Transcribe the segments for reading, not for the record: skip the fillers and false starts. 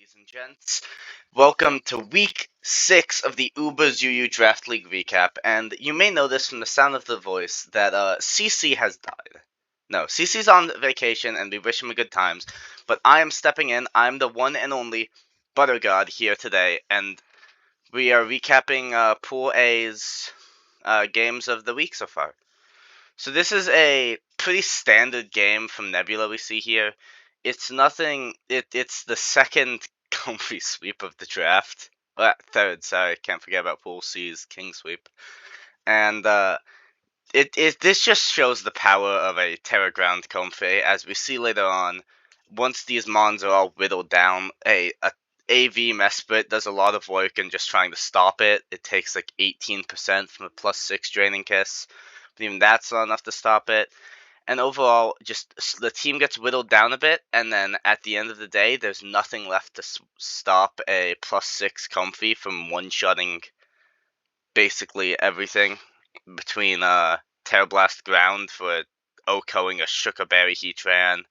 ladies and gents. Welcome to week 6 of the Uber's UU Draft League recap. And you may notice from the sound of the voice that CC has died. No, CC's on vacation and we wish him a good times. But I am stepping in. I'm the one and only ButterGod here today. And we are recapping Pool A's games of the week so far. So this is a pretty standard game from Nebula we see here. It's nothing. It's the second comfy sweep of the draft. Third, sorry, can't forget about Pool C's King sweep. And this just shows the power of a Terra Ground comfy, as we see later on. Once these mons are all whittled down, a AV Mesprit does a lot of work in just trying to stop it. It takes like 18% from a +6 Draining Kiss. But even that's not enough to stop it. And overall, just the team gets whittled down a bit, and then at the end of the day, there's nothing left to stop a +6 comfy from one-shotting basically everything between Terra Blast Ground for OHKOing a Sugarberry Heatran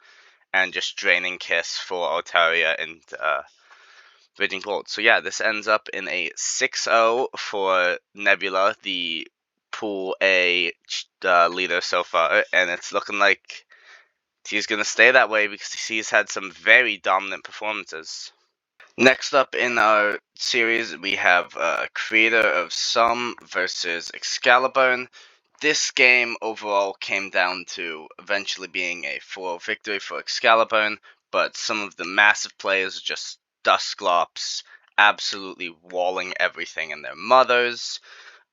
and just Draining Kiss for Altaria and Raging Bolt. So yeah, this ends up in a 6-0 for Nebula, the Pool A leader so far, and it's looking like he's going to stay that way because he's had some very dominant performances. Next up in our series, we have Creator of Some versus Excalibur. This game overall came down to eventually being a 4-0 victory for Excalibur, but some of the massive players just Dusclops absolutely walling everything in their mothers.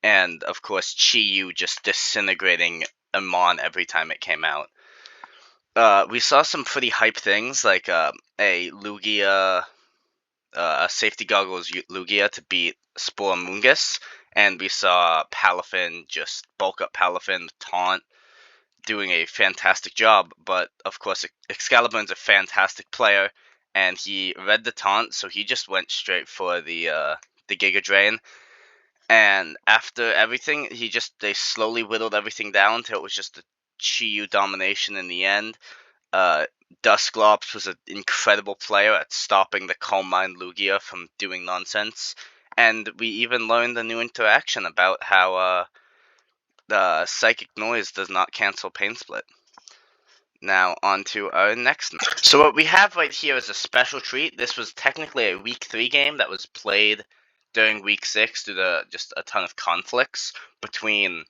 And, of course, Chi-Yu just disintegrating Amon every time it came out. We saw some pretty hype things, like a Lugia, Safety Goggles Lugia to beat Sporamungus. And we saw Palafin just bulk up Palafin with Taunt, doing a fantastic job. But, of course, Excalibur's a fantastic player, and he read the Taunt, so he just went straight for the Giga Drain. And after everything, they slowly whittled everything down until it was just a Chi-Yu domination in the end. Dusclops was an incredible player at stopping the Calm Mind Lugia from doing nonsense. And we even learned a new interaction about how the Psychic Noise does not cancel Pain Split. Now, on to our next match. So what we have right here is a special treat. This was technically a Week 3 game that was played during Week 6 due to just a ton of conflicts between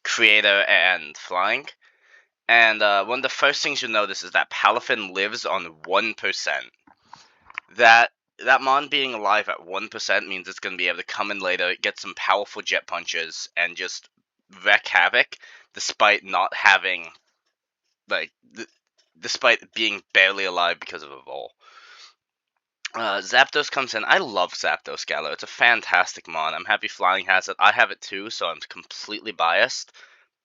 Creator and Flying. And one of the first things you'll notice is that Palafin lives on 1%. That mon being alive at 1% means it's going to be able to come in later, get some powerful jet punches, and just wreak havoc, despite not having, despite being barely alive because of Evolve. Zapdos comes in. I love Zapdos Galar. It's a fantastic mon. I'm happy Flying has it. I have it too, so I'm completely biased.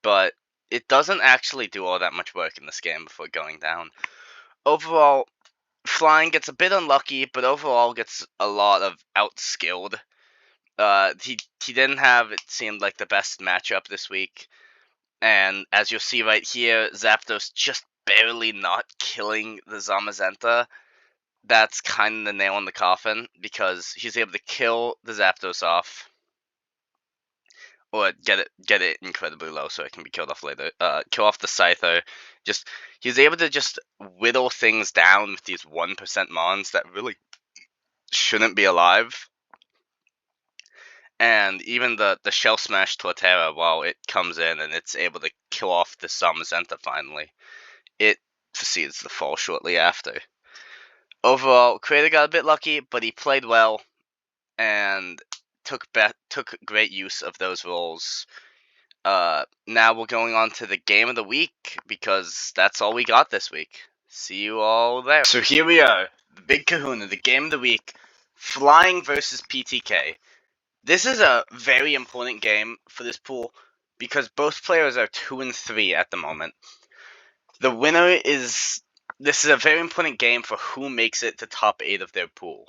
But it doesn't actually do all that much work in this game before going down. Overall, Flying gets a bit unlucky, but overall gets a lot of outskilled. He didn't have, it seemed like, the best matchup this week. And as you'll see right here, Zapdos just barely not killing the Zamazenta. That's kind of the nail in the coffin, because he's able to kill the Zapdos off, or get it incredibly low so it can be killed off later. Kill off the Scyther. He's able to just whittle things down with these 1% mons that really shouldn't be alive. And even the Shell Smash Torterra, while it comes in and it's able to kill off the Zamazenta finally, it proceeds to fall shortly after. Overall, Creator got a bit lucky, but he played well and took great use of those roles. Now we're going on to the game of the week, because that's all we got this week. See you all there. So here we are, the big kahuna, the game of the week, Flying versus PTK. This is a very important game for this pool, because both players are 2-3 at the moment. The winner is... This is a very important game for who makes it to top 8 of their pool.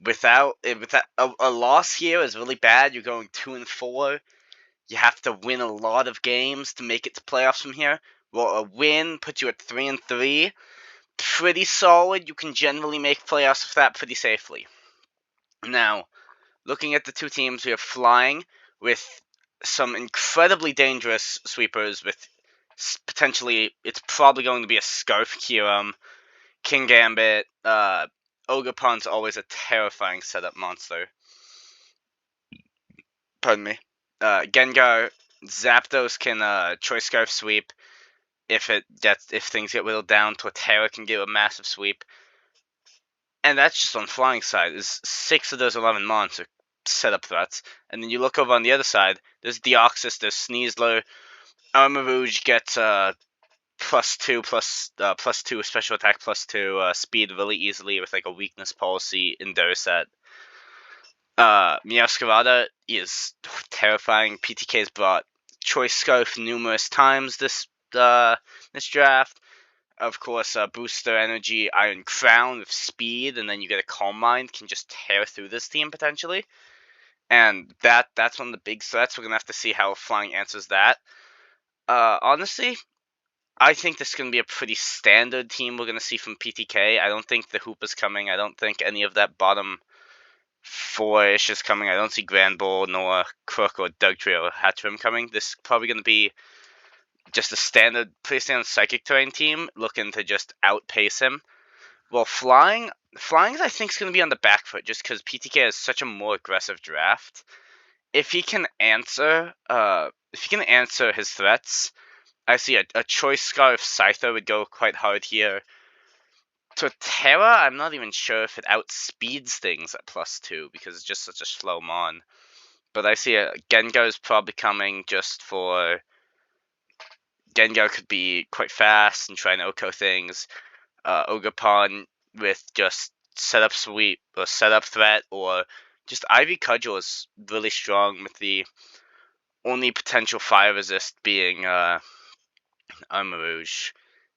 Without a loss here is really bad. You're going 2-4. You have to win a lot of games to make it to playoffs from here. Well, a win puts you at 3-3, pretty solid. You can generally make playoffs with that pretty safely. Now, looking at the two teams, we have Flying with some incredibly dangerous sweepers with potentially, it's probably going to be a Scarf Kyurem, King Gambit, Ogerpon's always a terrifying setup monster. Pardon me. Gengar, Zapdos can Choice Scarf sweep if things get whittled down. Torterra can give a massive sweep. And that's just on Flying side. Is 6 of those 11 mons are setup threats. And then you look over on the other side, there's Deoxys, there's Sneasler. Armarouge gets +2 special attack, +2 speed really easily with like a weakness policy in Durset. Meowscarada is terrifying. PTK's brought Choice Scarf numerous times this draft. Of course, Booster Energy, Iron Crown with speed, and then you get a Calm Mind, can just tear through this team potentially. And that's one of the big threats. We're going to have to see how Flying answers that. Honestly, I think this is going to be a pretty standard team we're going to see from PTK. I don't think the Hoop is coming. I don't think any of that bottom 4-ish is coming. I don't see Grand Bull, nor Crook, or Dugtree, or Hatchrim coming. This is probably going to be just a pretty standard Psychic Terrain team looking to just outpace him. Well, Flying, I think, is going to be on the back foot just because PTK has such a more aggressive draft. If he can answer his threats, I see a Choice Scarf Scyther would go quite hard here. Torterra, I'm not even sure if it outspeeds things at +2 because it's just such a slow mon. But I see a Gengar is probably coming just for... Gengar could be quite fast and try and Oko things. Ogerpon with just setup sweep or setup threat, or just Ivy Cudgel is really strong with the only potential fire resist being Armarouge.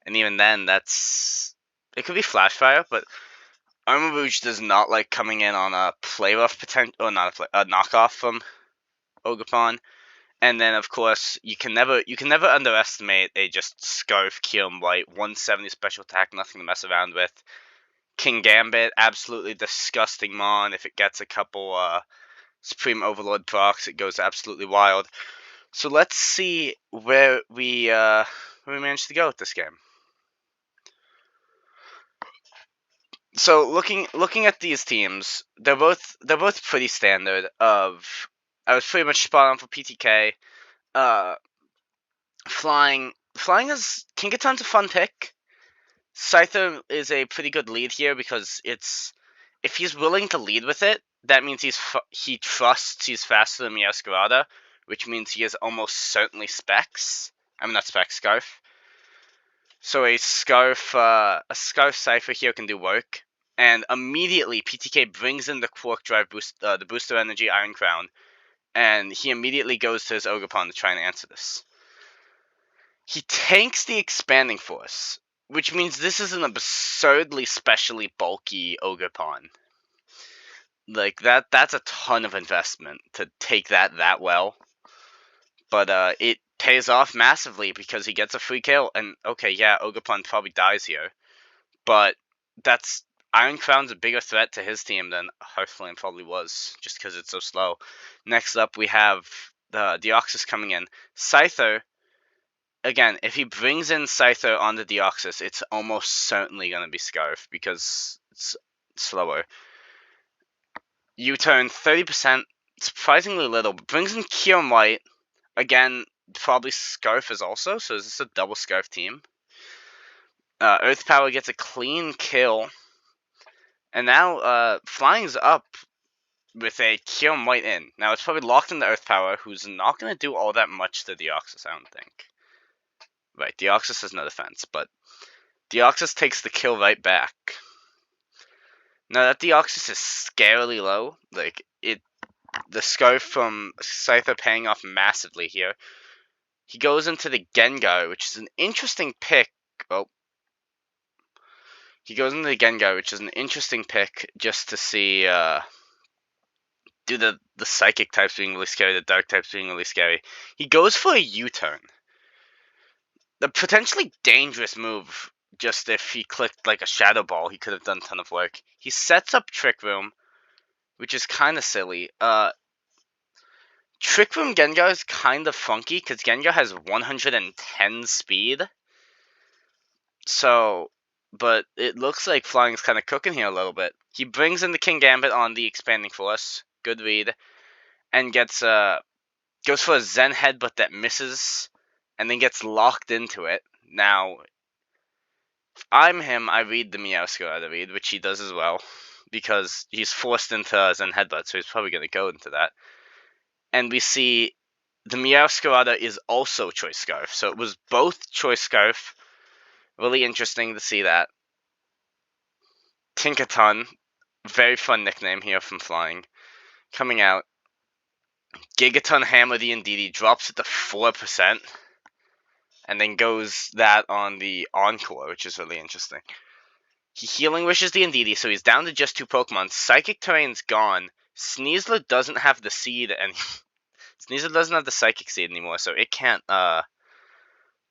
And even then, it could be Flash Fire, but Armarouge does not like coming in on a play rough potential, or not a knockoff from Ogerpon. And then, of course, you can never underestimate a just Scarf Kyurem White 170 special attack, nothing to mess around with. King Gambit, absolutely disgusting mon. If it gets a couple Supreme Overlord procs, it goes absolutely wild. So let's see where we managed to go with this game. So looking at these teams, they're both pretty standard. I was pretty much spot on for PTK. Flying can get tons of fun pick. Scyther is a pretty good lead here because if he's willing to lead with it, that means he trusts he's faster than Meowscarada, which means he is almost certainly Specs. I mean, not Specs, Scarf. So a Scarf Cypher here can do work. And immediately, PTK brings in the Quark Drive boost, the Booster Energy Iron Crown, and he immediately goes to his Ogerpon to try and answer this. He tanks the Expanding Force, which means this is an absurdly specially bulky Ogerpon. Like, that's a ton of investment to take that well. But it pays off massively because he gets a free kill. And, okay, yeah, Ogerpon probably dies here. But Iron Crown's a bigger threat to his team than Hearthflame probably was, just because it's so slow. Next up, we have the Deoxys coming in. Scyther, again, if he brings in Scyther on the Deoxys, it's almost certainly going to be Scarf, because it's slower. U-turn, 30%, surprisingly little, but brings in Kyurem White. Again, probably Scarf is also, so is this a double Scarf team? Earth Power gets a clean kill. And now, Flying's up with a Kyurem White in. Now, it's probably locked into Earth Power, who's not going to do all that much to Deoxys, I don't think. Right, Deoxys has no defense, but Deoxys takes the kill right back. Now, that Deoxys is scarily low. Like, the Scarf from Scyther paying off massively here. He goes into the Gengar, which is an interesting pick. Oh. He goes into the Gengar, which is an interesting pick just to see, do the Psychic types being really scary, the Dark types being really scary. He goes for a U-turn. The potentially dangerous move, just if he clicked like a Shadow Ball, he could have done a ton of work. He sets up Trick Room, which is kind of silly. Trick Room Gengar is kind of funky because Gengar has 110 speed. So, but it looks like Flying's kind of cooking here a little bit. He brings in the King Gambit on the Expanding Force. Good read. And gets, goes for a Zen Headbutt that misses. And then gets locked into it. Now, if I'm him, I read the Meowscarada out of read, which he does as well. Because he's forced into Zen Headbutt, so he's probably going to go into that. And we see the Meowscarada is also Choice Scarf. So it was both Choice Scarf. Really interesting to see that. Tinkaton, very fun nickname here from Flying. Coming out. Gigaton Hammer the Indeedee drops it to 4%. And then goes that on the Encore, which is really interesting. He Healing Wishes the Indeedee, so he's down to just 2 Pokemon. Psychic Terrain's gone. Sneasler doesn't have the seed, and Sneasler doesn't have the Psychic Seed anymore, so it can't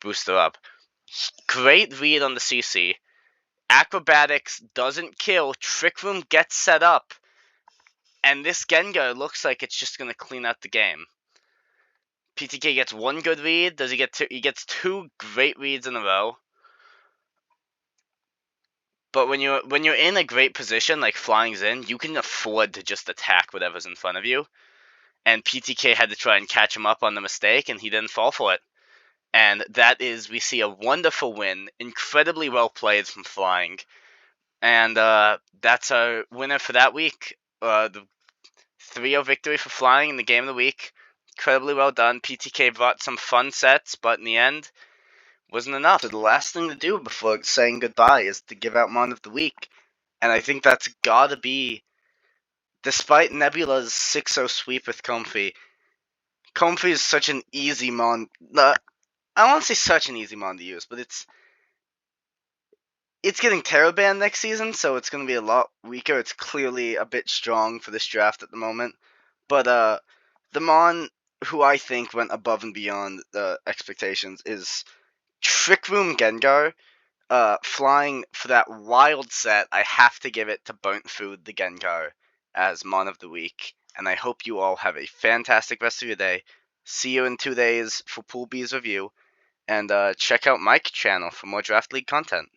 boost her up. Great read on the CC. Acrobatics doesn't kill. Trick Room gets set up. And this Gengar looks like it's just going to clean out the game. PTK gets 1 good read. Does he get 2? He gets 2 great reads in a row. But when you're in a great position like Flying's in, you can afford to just attack whatever's in front of you. And PTK had to try and catch him up on the mistake, and he didn't fall for it. And that is, we see a wonderful win, incredibly well played from Flying. And that's our winner for that week. The 3-0 victory for Flying in the game of the week. Incredibly well done. PTK brought some fun sets, but in the end, wasn't enough. So the last thing to do before saying goodbye is to give out Mon of the Week. And I think that's gotta be, despite Nebula's 6-0 sweep with Comfy, Comfy is such an easy Mon. I don't want to say such an easy Mon to use, but it's getting Terror banned next season, so it's going to be a lot weaker. It's clearly a bit strong for this draft at the moment. But the Mon who I think went above and beyond the expectations is Trick Room Gengar. Flying for that wild set, I have to give it to Burnt Food the Gengar as Mon of the Week. And I hope you all have a fantastic rest of your day. See you in 2 days for Pool B's review. And check out Mike's channel for more Draft League content.